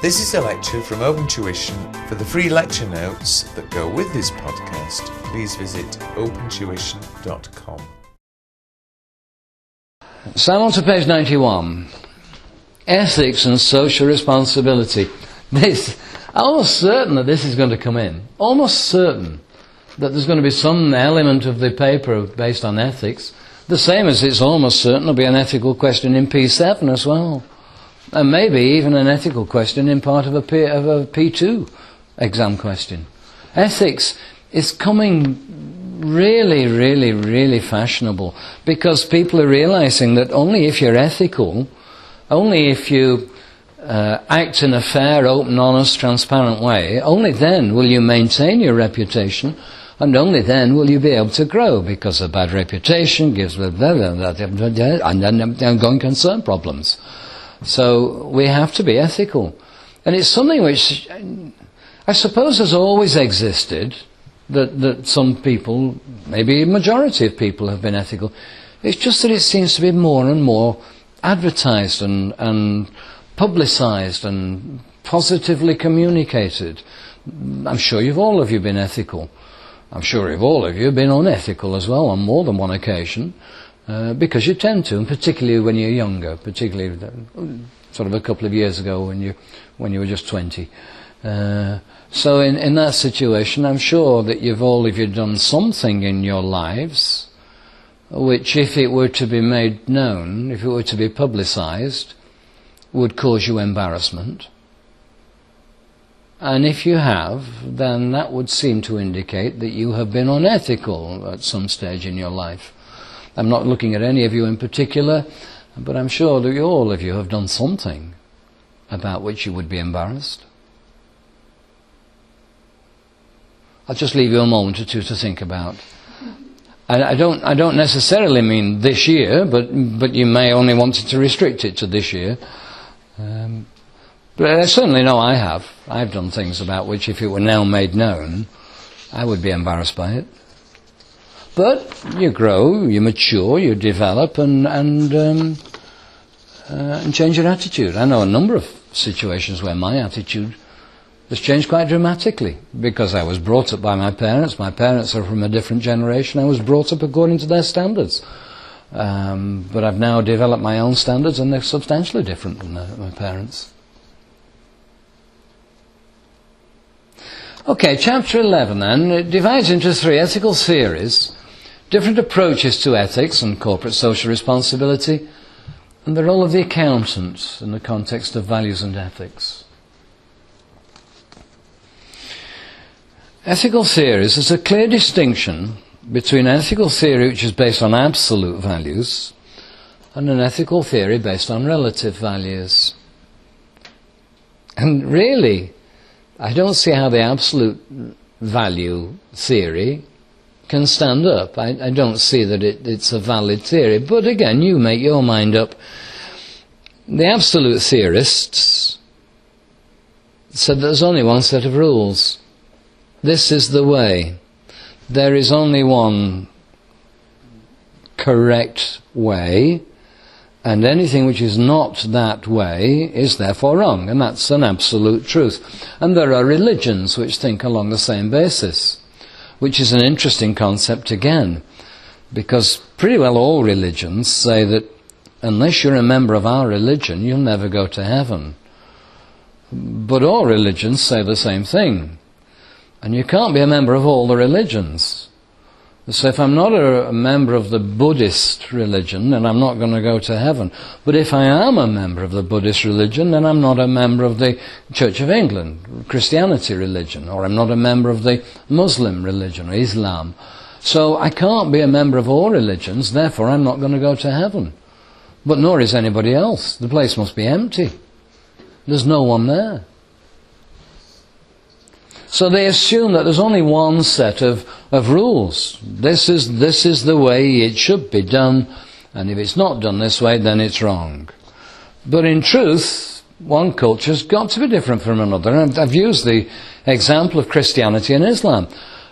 This is a lecture from Open Tuition. For the free lecture notes that go with this podcast, please visit opentuition.com. So I'm on to page 91. Ethics and social responsibility. I'm almost certain that this is going to come in. Almost certain that there's going to be some element of the paper based on ethics. The same as it's almost certain there'll be an ethical question in P7 as well. And maybe even an ethical question in part of a P2 exam question. Ethics is coming really fashionable because people are realizing that only if you're ethical, only if you act in a fair, open, honest, transparent way, only then will you maintain your reputation, and only then will you be able to grow, because a bad reputation gives and going concern problems. So we have to be ethical. And it's something which I suppose has always existed, that some people, maybe a majority of people, have been ethical. It's just that it seems to be more and more advertised and publicised and positively communicated. I'm sure all of you have been ethical. I'm sure all of you have been unethical as well on more than one occasion. Because you tend to, and particularly when you're younger, particularly sort of a couple of years ago when you were just 20. So in that situation, I'm sure that all of you done something in your lives which, if it were to be made known, if it were to be publicised, would cause you embarrassment. And if you have, then that would seem to indicate that you have been unethical at some stage in your life. I'm not looking at any of you in particular, but I'm sure that all of you have done something about which you would be embarrassed. I'll just leave you a moment or two to think about. I don't necessarily mean this year, but you may only want to restrict it to this year. But I certainly know I have. I've done things about which, if it were now made known, I would be embarrassed by it. But you grow, you mature, you develop, and change your attitude. I know a number of situations where my attitude has changed quite dramatically because I was brought up by my parents. My parents are from a different generation. I was brought up according to their standards. But I've now developed my own standards, and they're substantially different than my parents. Okay, chapter 11 then. It divides into 3 ethical theories, different approaches to ethics and corporate social responsibility, and the role of the accountant in the context of values and ethics. Ethical theories, there's a clear distinction between an ethical theory which is based on absolute values and an ethical theory based on relative values. And really, I don't see how the absolute value theory can stand up. I don't see that it's a valid theory. But again, you make your mind up. The absolute theorists said that there's only one set of rules. This is the way. There is only one correct way, and anything which is not that way is therefore wrong, and that's an absolute truth. And there are religions which think along the same basis, which is an interesting concept again, because pretty well all religions say that unless you're a member of our religion, you'll never go to heaven. But all religions say the same thing. And you can't be a member of all the religions. So if I'm not a member of the Buddhist religion, then I'm not going to go to heaven. But if I am a member of the Buddhist religion, then I'm not a member of the Church of England, Christianity religion, or I'm not a member of the Muslim religion, or Islam. So I can't be a member of all religions, therefore I'm not going to go to heaven. But nor is anybody else. The place must be empty. There's no one there. So they assume that there's only one set of rules. This is the way it should be done, and if it's not done this way, then it's wrong. But in truth, one culture's got to be different from another. And I've used the example of Christianity and Islam.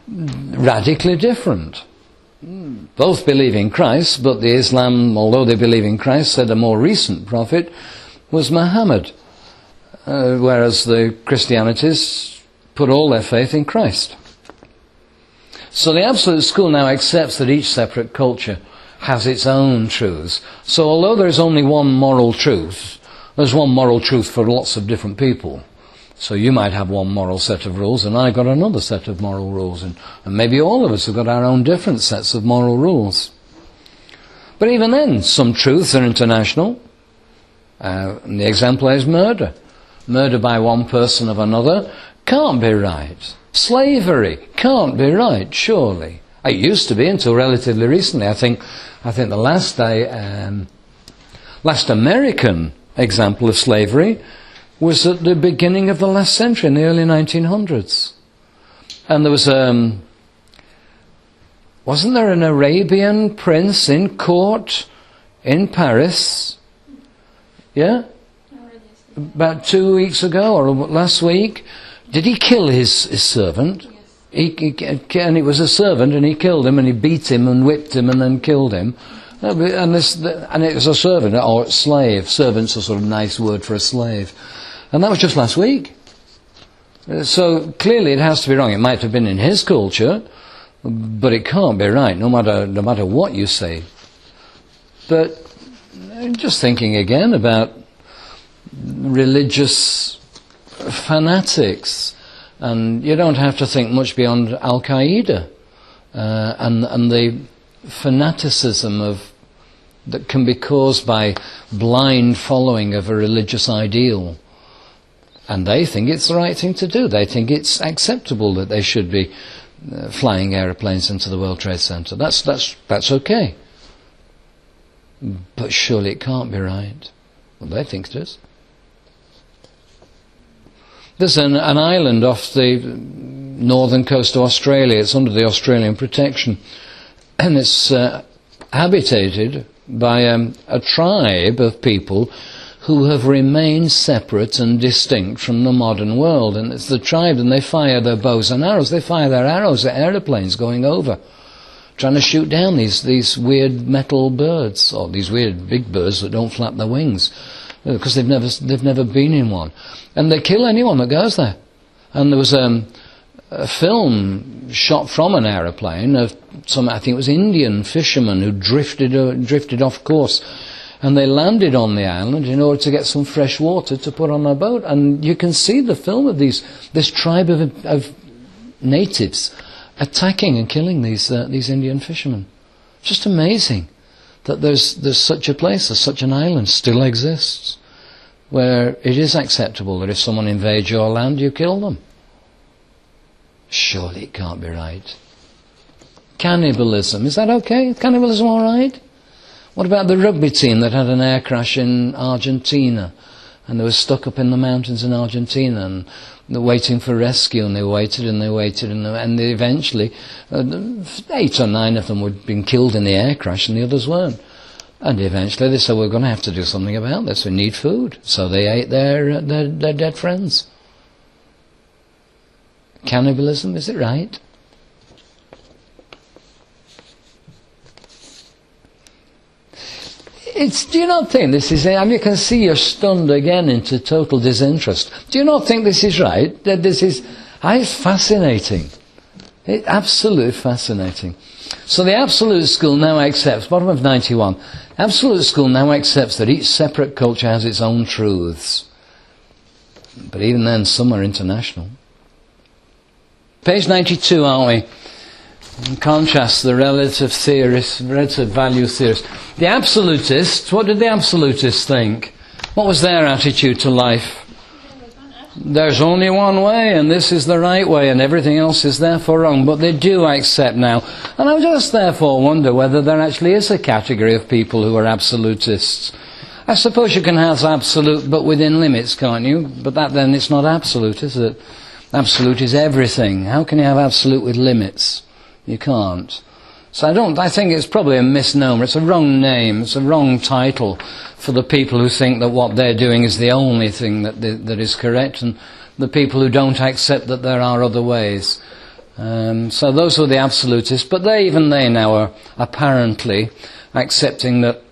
Radically different. Both believe in Christ, but the Islam, although they believe in Christ, said a more recent prophet was Muhammad. whereas the Christianities put all their faith in Christ. So the absolute school now accepts that each separate culture has its own truths. So although there is only one moral truth, there's one moral truth for lots of different people. So you might have one moral set of rules, and I've got another set of moral rules, and maybe all of us have got our own different sets of moral rules. But even then, some truths are international. And the example is murder. Murder by one person of another can't be right. Slavery can't be right, surely. It used to be until relatively recently. I think the last American example of slavery was at the beginning of the last century, in the early 1900s. And there was, wasn't there an Arabian prince in court in Paris? Yeah? About 2 weeks ago, or last week. Did he kill his servant? Yes. And it was a servant, and he killed him, and he beat him and whipped him and then killed him. And it was a servant, or slave. Servant's a sort of nice word for a slave. And that was just last week. So clearly it has to be wrong. It might have been in his culture, but it can't be right, no matter what you say. But just thinking again about religious fanatics, and you don't have to think much beyond Al-Qaeda and the fanaticism that can be caused by blind following of a religious ideal. And they think it's the right thing to do. They think it's acceptable that they should be flying aeroplanes into the World Trade Center. That's okay. But surely it can't be right. Well, they think it is. There's an island off the northern coast of Australia. It's under the Australian protection. And it's habitated by a tribe of people who have remained separate and distinct from the modern world. And it's the tribe, and they fire their bows and arrows. They fire their arrows at aeroplanes going over, trying to shoot down these weird metal birds, or these weird big birds that don't flap their wings, because they've never been in one. And they kill anyone that goes there. And there was a film shot from an aeroplane of some, I think it was Indian fishermen who drifted off course. And they landed on the island in order to get some fresh water to put on their boat. And you can see the film of this tribe of natives attacking and killing these Indian fishermen. Just amazing that there's such a place, there's such an island still exists, where it is acceptable that if someone invades your land, you kill them. Surely it can't be right. Cannibalism, is that okay? Is cannibalism all right? What about the rugby team that had an air crash in Argentina, and they were stuck up in the mountains in Argentina, and they're waiting for rescue, and they waited, and they eventually, 8 or 9 of them had been killed in the air crash, and the others weren't. And eventually they said, we're going to have to do something about this, we need food. So they ate their dead friends. Cannibalism, is it right? Do you not think this is, and you can see you're stunned again into total disinterest. Do you not think this is right? That this is, it's fascinating. It's absolutely fascinating. So the absolute school now accepts, bottom of 91, absolute school now accepts that each separate culture has its own truths. But even then, some are international. Page 92, aren't we? In contrast, the relative value theorists. The absolutists, what did the absolutists think? What was their attitude to life? There's only one way, and this is the right way, and everything else is therefore wrong. But they do accept now. And I just therefore wonder whether there actually is a category of people who are absolutists. I suppose you can have absolute, but within limits, can't you? But that then, it's not absolute, is it? Absolute is everything. How can you have absolute with limits? You can't. So I think it's probably a misnomer. It's a wrong name. It's a wrong title for the people who think that what they're doing is the only thing that is correct, and the people who don't accept that there are other ways. So those were the absolutists, but even they now are apparently accepting that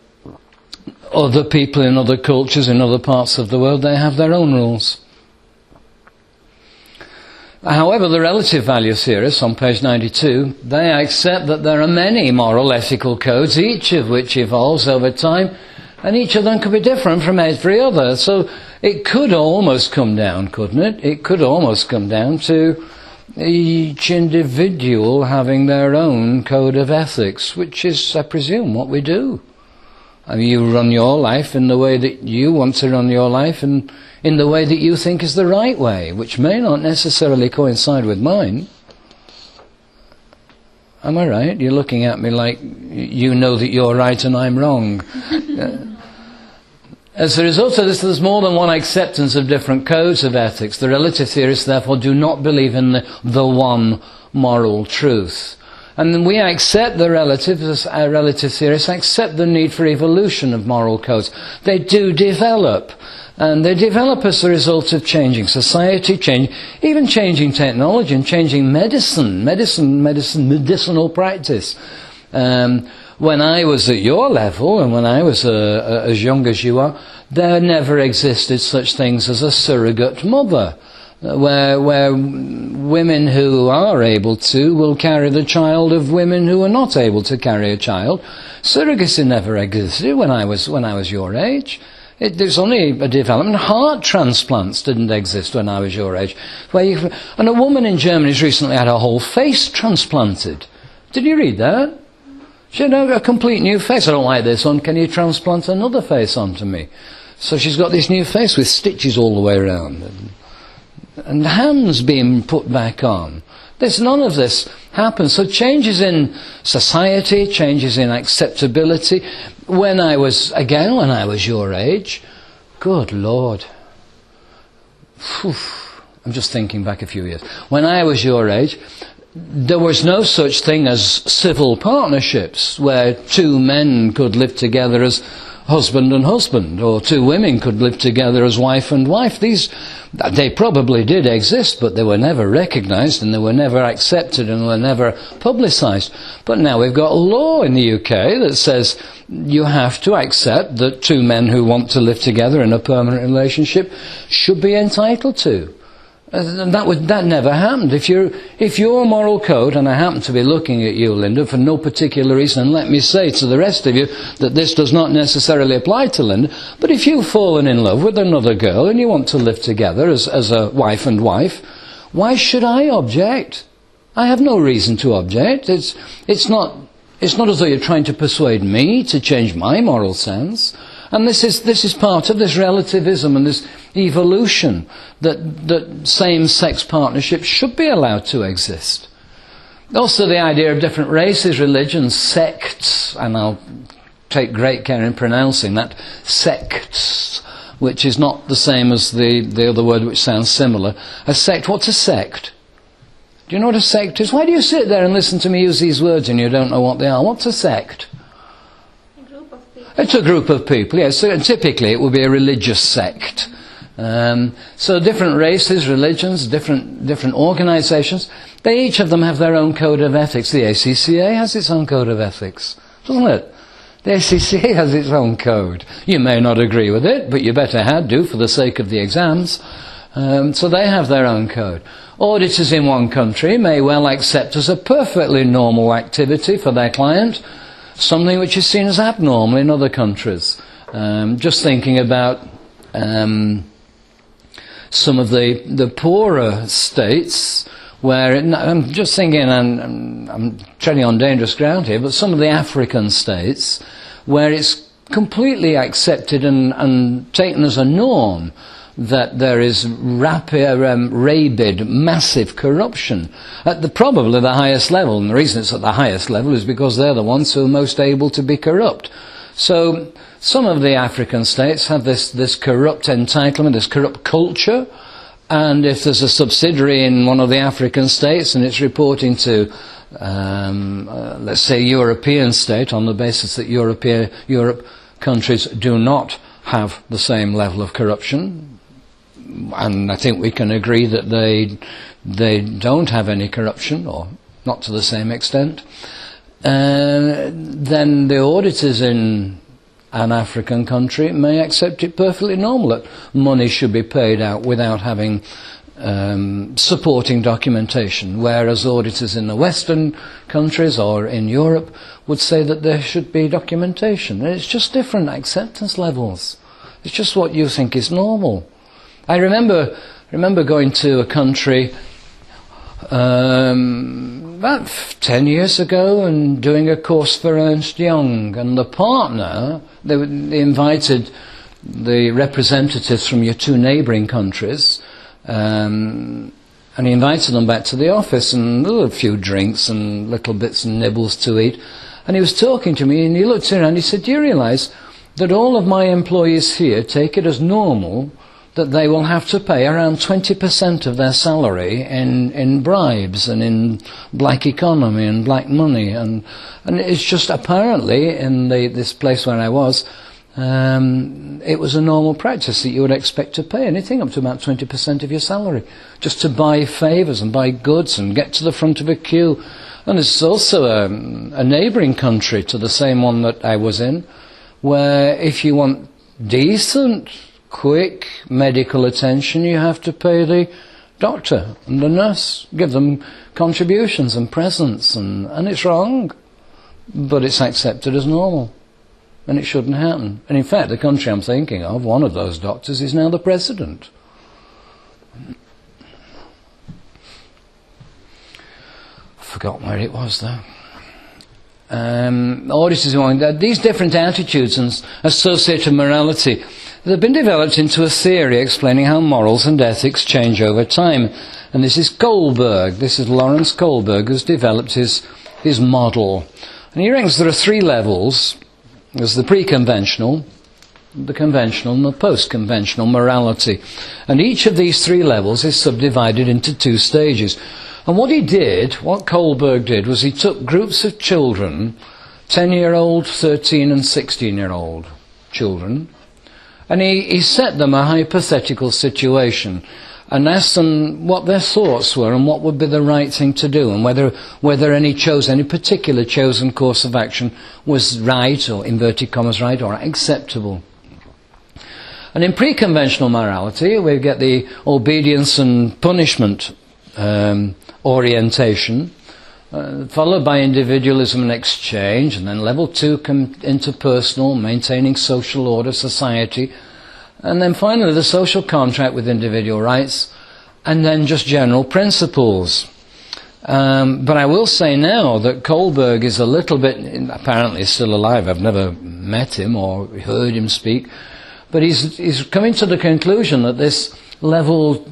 other people in other cultures, in other parts of the world, they have their own rules. However, the relative value theorists on page 92, they accept that there are many moral ethical codes, each of which evolves over time, and each of them could be different from every other. So it could almost come down, couldn't it? It could almost come down to each individual having their own code of ethics, which is, I presume, what we do. I mean, you run your life in the way that you want to run your life, and in the way that you think is the right way, which may not necessarily coincide with mine. Am I right? You're looking at me like you know that you're right and I'm wrong. As a result of this, there's more than one acceptance of different codes of ethics. The relative theorists, therefore, do not believe in the one moral truth. And we accept the relative theorists accept the need for evolution of moral codes. They do develop. And they develop as a result of changing society, even changing technology and changing medicinal practice. When I was at your level, and when I was as young as you are, there never existed such things as a surrogate mother, where women who are able to will carry the child of women who are not able to carry a child. Surrogacy never existed when I was your age. There's only a development. Heart transplants didn't exist when I was your age. And a woman in Germany has recently had her whole face transplanted. Did you read that? She had a complete new face. I don't like this one. Can you transplant another face onto me? So she's got this new face with stitches all the way around. And hands being put back on. None of this happens. So changes in society, changes in acceptability. When I was your age, good Lord. I'm just thinking back a few years. When I was your age, there was no such thing as civil partnerships where two men could live together as husband and husband, or two women could live together as wife and wife. They probably did exist, but they were never recognized, and they were never accepted, and were never publicized. But now we've got a law in the UK that says you have to accept that two men who want to live together in a permanent relationship should be entitled to. And that never happened. If your moral code, and I happen to be looking at you, Linda, for no particular reason, and let me say to the rest of you that this does not necessarily apply to Linda, but if you've fallen in love with another girl and you want to live together as a wife and wife, why should I object? I have no reason to object. It's not as though you're trying to persuade me to change my moral sense. And this is part of this relativism and this evolution that same-sex partnerships should be allowed to exist. Also the idea of different races, religions, sects, and I'll take great care in pronouncing that, sects, which is not the same as the other word which sounds similar. A sect, what's a sect? Do you know what a sect is? Why do you sit there and listen to me use these words and you don't know what they are? What's a sect? It's a group of people, yes. So typically it would be a religious sect. So different races, religions, different organizations, they each of them have their own code of ethics. The ACCA has its own code of ethics, doesn't it? The ACCA has its own code. You may not agree with it, but you better do for the sake of the exams. So they have their own code. Auditors in one country may well accept as a perfectly normal activity for their client something which is seen as abnormal in other countries. Just thinking about some of the poorer states where, I'm just thinking, and I'm treading on dangerous ground here, but some of the African states where it's completely accepted and taken as a norm that there is rabid, massive corruption at probably the highest level. And the reason it's at the highest level is because they're the ones who are most able to be corrupt. So some of the African states have this corrupt entitlement, this corrupt culture, and if there's a subsidiary in one of the African states and it's reporting to, let's say, European state on the basis that Europe countries do not have the same level of corruption, and I think we can agree that they don't have any corruption, or not to the same extent, then the auditors in an African country may accept it perfectly normal that money should be paid out without having supporting documentation, whereas auditors in the Western countries or in Europe would say that there should be documentation. And it's just different acceptance levels. It's just what you think is normal. I remember going to a country about 10 years ago and doing a course for Ernst Young, and the partner, they invited the representatives from your two neighbouring countries, and he invited them back to the office, and there were a few drinks and little bits and nibbles to eat. And he was talking to me, and he looked around and he said, "Do you realise that all of my employees here take it as normal that they will have to pay around 20% of their salary in bribes and in black economy and black money?" And it's just apparently in this place where I was, it was a normal practice that you would expect to pay anything up to about 20% of your salary just to buy favours and buy goods and get to the front of a queue. And there's also a neighbouring country to the same one that I was in, where if you want decent, quick medical attention, you have to pay the doctor and the nurse, give them contributions and presents, and it's wrong, but it's accepted as normal. And it shouldn't happen. And in fact, the country I'm thinking of, one of those doctors is now the president. Forgot where it was though. Auditors, these different attitudes and associated morality, they've been developed into a theory explaining how morals and ethics change over time. And this is Kohlberg. This is Lawrence Kohlberg who's developed his model. And he reckons there are three levels. There's the pre-conventional, the conventional, and the post-conventional morality. And each of these three levels is subdivided into two stages. And what Kohlberg did, was he took groups of children, 10-year-old, 13 and 16-year-old children, and he set them a hypothetical situation and asked them what their thoughts were and what would be the right thing to do, and whether any particular chosen course of action was right, or inverted commas right, or acceptable. And in pre-conventional morality, we get the obedience and punishment orientation, followed by individualism and exchange, and then level 2 interpersonal, maintaining social order, society, and then finally the social contract with individual rights, and then just general principles. But I will say now that Kohlberg is a little bit, apparently still alive, I've never met him or heard him speak, but he's coming to the conclusion that this level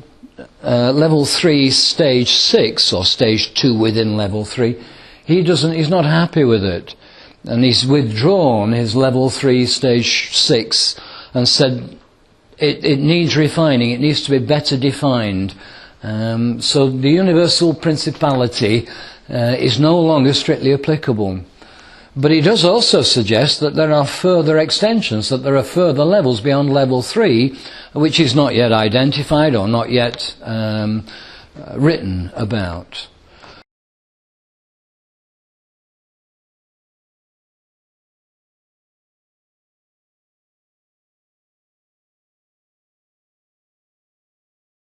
3, stage 6, or stage 2 within level 3, he's not happy with it. And he's withdrawn his level 3, stage 6, and said it needs refining, it needs to be better defined. So the universal principality is no longer strictly applicable. But he does also suggest that there are further extensions, that there are further levels beyond level 3, which is not yet identified or not yet written about.